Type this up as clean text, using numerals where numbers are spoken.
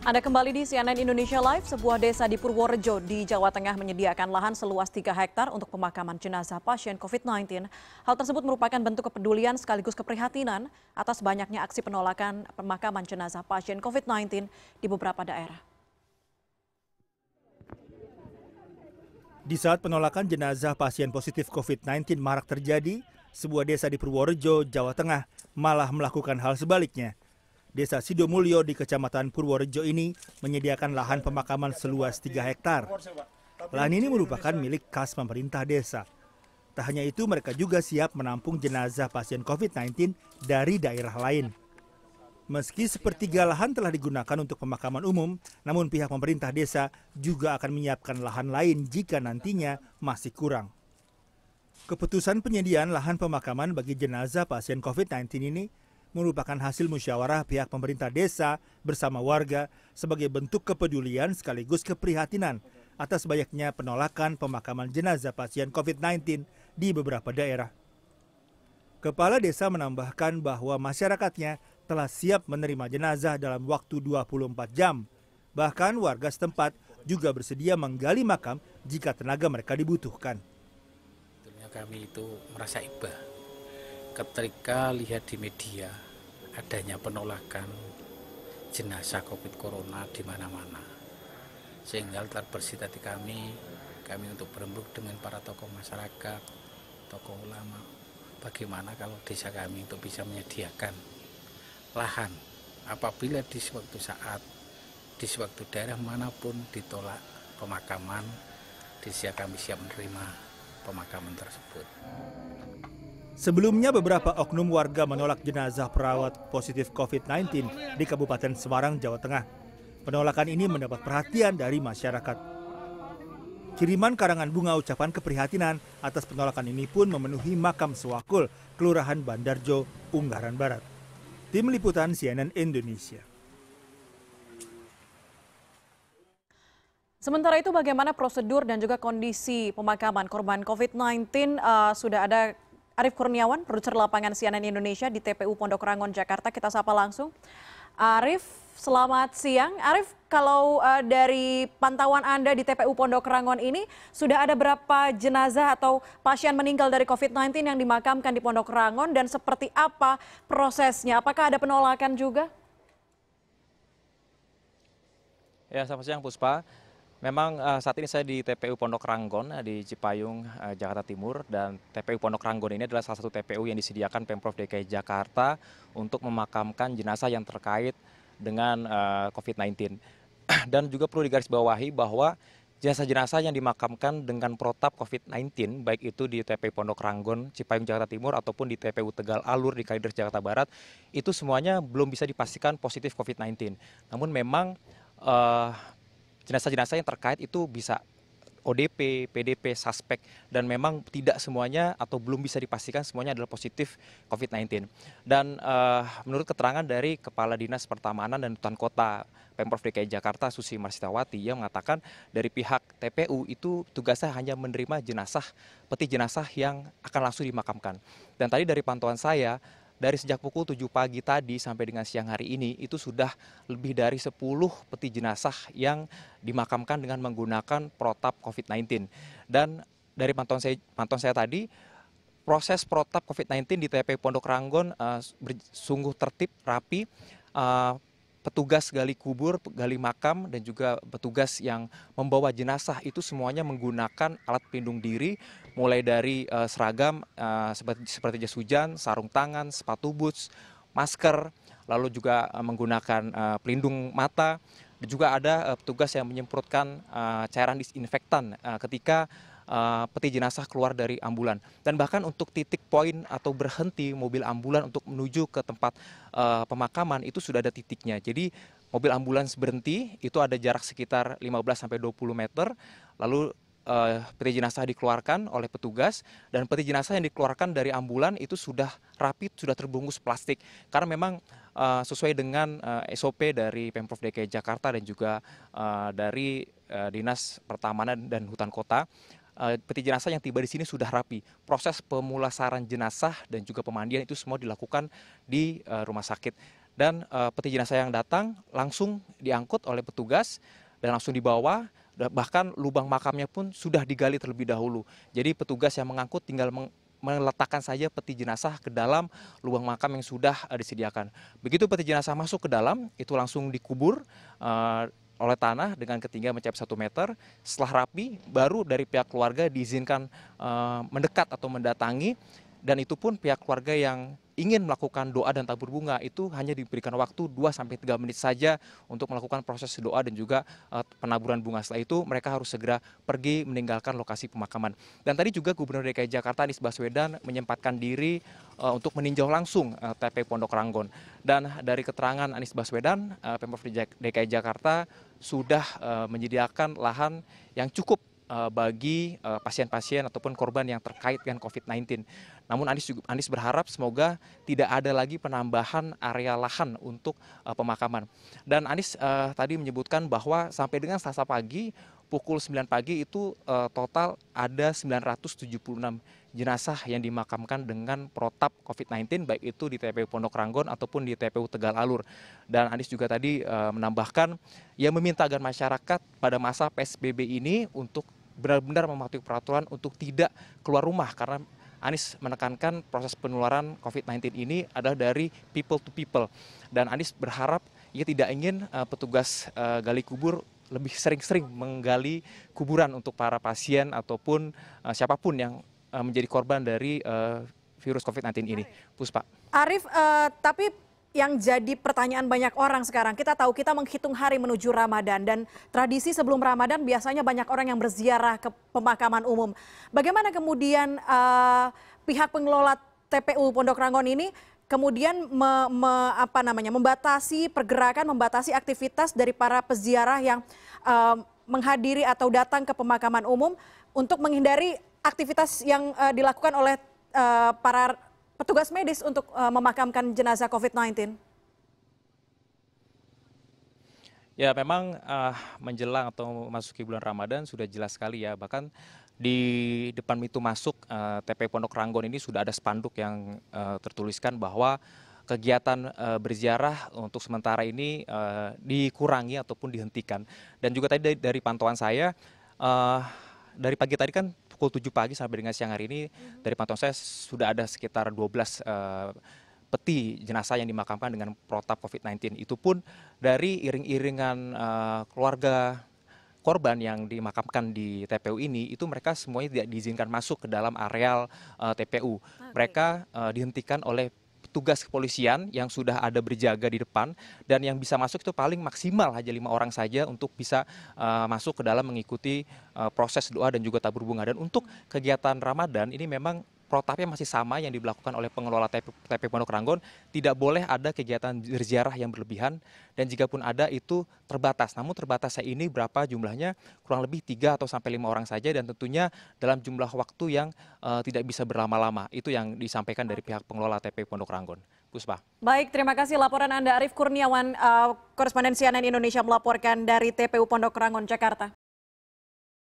Anda kembali di CNN Indonesia Live. Sebuah desa di Purworejo di Jawa Tengah menyediakan lahan seluas 3 hektar untuk pemakaman jenazah pasien COVID-19. Hal tersebut merupakan bentuk kepedulian sekaligus keprihatinan atas banyaknya aksi penolakan pemakaman jenazah pasien COVID-19 di beberapa daerah. Di saat penolakan jenazah pasien positif COVID-19 marak terjadi, sebuah desa di Purworejo, Jawa Tengah malah melakukan hal sebaliknya. Desa Sidomulyo di Kecamatan Purworejo ini menyediakan lahan pemakaman seluas 3 hektar. Lahan ini merupakan milik kas pemerintah desa. Tak hanya itu, mereka juga siap menampung jenazah pasien COVID-19 dari daerah lain. Meski sepertiga lahan telah digunakan untuk pemakaman umum, namun pihak pemerintah desa juga akan menyiapkan lahan lain jika nantinya masih kurang. Keputusan penyediaan lahan pemakaman bagi jenazah pasien COVID-19 ini merupakan hasil musyawarah pihak pemerintah desa bersama warga sebagai bentuk kepedulian sekaligus keprihatinan atas banyaknya penolakan pemakaman jenazah pasien COVID-19 di beberapa daerah. Kepala desa menambahkan bahwa masyarakatnya telah siap menerima jenazah dalam waktu 24 jam. Bahkan warga setempat juga bersedia menggali makam jika tenaga mereka dibutuhkan. Kami itu merasa iba ketika lihat di media adanya penolakan jenazah COVID Corona di mana-mana, sehingga terbersih hati kami untuk berembuk dengan para tokoh masyarakat, tokoh ulama, bagaimana kalau desa kami untuk bisa menyediakan lahan apabila di suatu daerah manapun ditolak pemakaman, desa kami siap menerima pemakaman tersebut. Sebelumnya beberapa oknum warga menolak jenazah perawat positif COVID-19 di Kabupaten Semarang, Jawa Tengah. Penolakan ini mendapat perhatian dari masyarakat. Kiriman karangan bunga ucapan keprihatinan atas penolakan ini pun memenuhi makam Sewakul, Kelurahan Bandarjo, Unggaran Barat. Tim Liputan CNN Indonesia. Sementara itu bagaimana prosedur dan juga kondisi pemakaman korban COVID-19 sudah ada Arief Kurniawan, produser lapangan CNN Indonesia di TPU Pondok Rangon, Jakarta. Kita sapa langsung. Arief, selamat siang. Arief, kalau dari pantauan Anda di TPU Pondok Rangon ini, sudah ada berapa jenazah atau pasien meninggal dari COVID-19 yang dimakamkan di Pondok Rangon dan seperti apa prosesnya? Apakah ada penolakan juga? Ya, selamat siang Puspa. Memang saat ini saya di TPU Pondok Ranggon di Cipayung, Jakarta Timur, dan TPU Pondok Ranggon ini adalah salah satu TPU yang disediakan Pemprov DKI Jakarta untuk memakamkan jenazah yang terkait dengan COVID-19. Dan juga perlu digarisbawahi bahwa jenazah-jenazah yang dimakamkan dengan protap COVID-19, baik itu di TPU Pondok Ranggon, Cipayung, Jakarta Timur, ataupun di TPU Tegal Alur di Kalideres, Jakarta Barat, itu semuanya belum bisa dipastikan positif COVID-19. Namun memang jenazah-jenazah yang terkait itu bisa ODP, PDP, suspek, dan memang tidak semuanya atau belum bisa dipastikan semuanya adalah positif COVID-19. Dan menurut keterangan dari Kepala Dinas Pertamanan dan Hutan Kota Pemprov DKI Jakarta, Susi Marsitawati, yang mengatakan dari pihak TPU itu tugasnya hanya menerima peti jenazah yang akan langsung dimakamkan. Dan tadi dari pantauan saya, dari sejak pukul 7 pagi tadi sampai dengan siang hari ini itu sudah lebih dari 10 peti jenazah yang dimakamkan dengan menggunakan protap COVID-19. Dan dari pantauan saya tadi, proses protap COVID-19 di TPU Pondok Ranggon sungguh tertib, rapi. Petugas gali kubur, gali makam, dan juga petugas yang membawa jenazah itu semuanya menggunakan alat pelindung diri, mulai dari seragam seperti jas hujan, sarung tangan, sepatu boots, masker, lalu juga menggunakan pelindung mata, dan juga ada petugas yang menyemprotkan cairan disinfektan ketika peti jenazah keluar dari ambulan. Dan bahkan untuk titik poin atau berhenti mobil ambulan untuk menuju ke tempat pemakaman itu sudah ada titiknya. Jadi mobil ambulans berhenti itu ada jarak sekitar 15-20 meter, lalu peti jenazah dikeluarkan oleh petugas, dan peti jenazah yang dikeluarkan dari ambulan itu sudah rapi, sudah terbungkus plastik. Karena memang sesuai dengan SOP dari Pemprov DKI Jakarta dan juga dari Dinas Pertamanan dan Hutan Kota, peti jenazah yang tiba di sini sudah rapi. Proses pemulasaran jenazah dan juga pemandian itu semua dilakukan di rumah sakit. dan peti jenazah yang datang langsung diangkut oleh petugas dan langsung dibawa. Bahkan lubang makamnya pun sudah digali terlebih dahulu. Jadi petugas yang mengangkut tinggal meletakkan saja peti jenazah ke dalam lubang makam yang sudah disediakan. Begitu peti jenazah masuk ke dalam, itu langsung dikubur oleh tanah dengan ketinggian mencapai 1 meter. Setelah rapi, baru dari pihak keluarga diizinkan mendekat atau mendatangi. Dan itu pun pihak keluarga yang ingin melakukan doa dan tabur bunga itu hanya diberikan waktu 2-3 menit saja untuk melakukan proses doa dan juga penaburan bunga. Setelah itu mereka harus segera pergi meninggalkan lokasi pemakaman. Dan tadi juga Gubernur DKI Jakarta Anies Baswedan menyempatkan diri untuk meninjau langsung TPU Pondok Ranggon. Dan dari keterangan Anies Baswedan, Pemprov DKI Jakarta sudah menyediakan lahan yang cukup bagi pasien-pasien ataupun korban yang terkait dengan COVID-19. Namun Anies berharap semoga tidak ada lagi penambahan area lahan untuk pemakaman. Dan Anies tadi menyebutkan bahwa sampai dengan Selasa pagi, pukul 9 pagi itu total ada 976 jenazah yang dimakamkan dengan protap COVID-19, baik itu di TPU Pondok Ranggon ataupun di TPU Tegal Alur. Dan Anies juga tadi menambahkan, ia meminta agar masyarakat pada masa PSBB ini untuk benar-benar mematuhi peraturan untuk tidak keluar rumah, karena Anies menekankan proses penularan COVID-19 ini adalah dari people to people. Dan Anies berharap ia tidak ingin petugas gali kubur lebih sering-sering menggali kuburan untuk para pasien ataupun siapapun yang menjadi korban dari virus COVID-19 ini. Puspa. Arif, tapi yang jadi pertanyaan banyak orang sekarang, kita tahu kita menghitung hari menuju Ramadan dan tradisi sebelum Ramadan biasanya banyak orang yang berziarah ke pemakaman umum. Bagaimana kemudian pihak pengelola TPU Pondok Ranggon ini kemudian membatasi pergerakan, membatasi aktivitas dari para peziarah yang menghadiri atau datang ke pemakaman umum untuk menghindari aktivitas yang dilakukan oleh para petugas medis untuk memakamkan jenazah COVID-19? Ya, memang menjelang atau memasuki bulan Ramadan sudah jelas sekali ya. Bahkan di depan pintu masuk TPU Pondok Ranggon ini sudah ada spanduk yang tertuliskan bahwa kegiatan berziarah untuk sementara ini dikurangi ataupun dihentikan. Dan juga tadi dari pantauan saya, dari pagi tadi kan pukul 7 pagi sampai dengan siang hari ini, dari pantauan saya sudah ada sekitar 12 peti jenazah yang dimakamkan dengan protap COVID-19. Itu pun dari iring-iringan keluarga korban yang dimakamkan di TPU ini, itu mereka semuanya tidak diizinkan masuk ke dalam areal TPU. Mereka dihentikan oleh petugas kepolisian yang sudah ada berjaga di depan, dan yang bisa masuk itu paling maksimal hanya 5 orang saja untuk bisa masuk ke dalam mengikuti proses doa dan juga tabur bunga. Dan untuk kegiatan Ramadan ini memang protapnya masih sama yang dilakukan oleh pengelola TPU Pondok Ranggon. Tidak boleh ada kegiatan berziarah yang berlebihan, dan jika pun ada itu terbatas. Namun terbatasnya ini berapa jumlahnya? Kurang lebih 3 atau sampai 5 orang saja, dan tentunya dalam jumlah waktu yang tidak bisa berlama-lama. Itu yang disampaikan dari pihak pengelola TPU Pondok Ranggon. Puspa. Baik, terima kasih laporan Anda Arif Kurniawan, koresponden CNN Indonesia melaporkan dari TPU Pondok Ranggon, Jakarta.